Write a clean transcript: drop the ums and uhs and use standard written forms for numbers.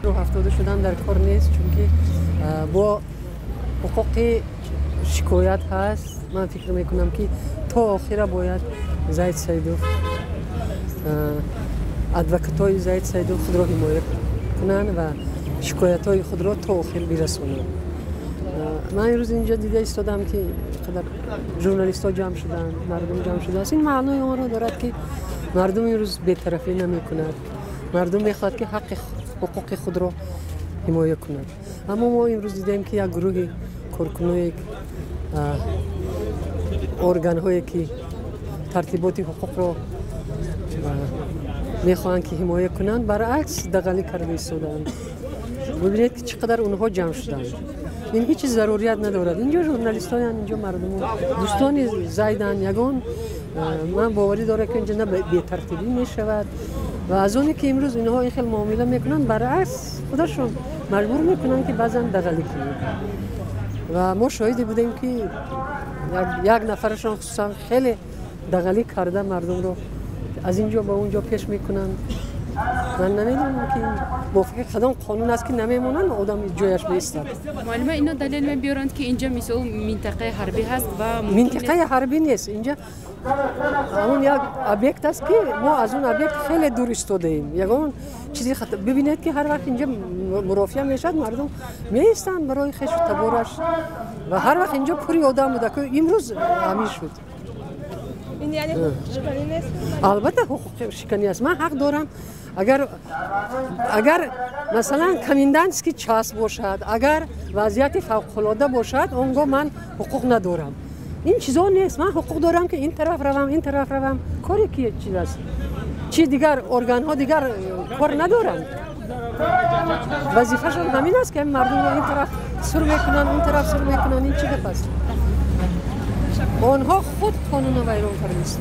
رو هفتاده شدن در کار نیست چون که با حقوق شکایت هست. من فکر میکنم که تا آخر باید زید سیدوف ادوکاتای زید سیدوف خود را حمایت کنند و شکایت های خود را تا آخر برسونند. من امروز اینجا دیده ایستادم که قدر ژورنالیست ها جمع شدن، مردم جمع شده است. این معنای آن را دارد که مردم امروز بی‌طرفی نمی‌کند. مردم میخواد که حقوق خود را حمایت کند. اما ما امروز دیدیم که یک گروه کارکنان ارگان هایی که ترتیبات حقوق را میخواهند که حمایت کنند برعکس دغلی کرده ایستادند. ببینید که چقدر اونها جمع شدند. این هیچ ضروریت ندارد. اینجا ژورنالیستان، اینجا مردم دوستان زیدن یگان. من باوری دارم که اینجا نه بی‌ترتیبی میشود و از اونی که امروز اینها این خیلی معامله میکنن برعکس خودشون مجبور میکنن که بعضا دغلی کنند. و ما شاهدی بودیم که یک نفرشون خصوصا خیلی دغلی کرده مردم رو از اینجا به اونجا پیش میکنن. من نمیدونم که با فکر کدام قانون است که نمیمونن آدم جایش بیستد. معلومه اینا دلیل میبرند که اینجا مثلا منطقه حربی هست و منطقه حربی نیست. اینجا اون یک ابیکت است که ما از اون ابیکت خیلی دور ایستاده ایم. یگان چیزی ببینید که هر وقت اینجا مرافعه میشد مردم میستن برای خش و تبارش و هر وقت اینجا پوری آدم بوده که امروز همین شد. این یعنی حقوق شکنی نیست؟ البته حقوق شکنی است. من حق دارم اگر مثلا کمیندانسکی چسب باشد، اگر وضعیت فوق‌العاده باشد، اونگاه من حقوق ندارم. این چیزا نیست. من حقوق دارم که این طرف روم، این طرف روم. کاری کی چیز است؟ چی دیگر ارگان ها دیگر کار ندارند. وظیفه‌شون همین است که مردم رو این طرف سر میکنن، اون طرف سر میکنن. این چی گپ است؟ آنها خود قانون رو ویران کرده است.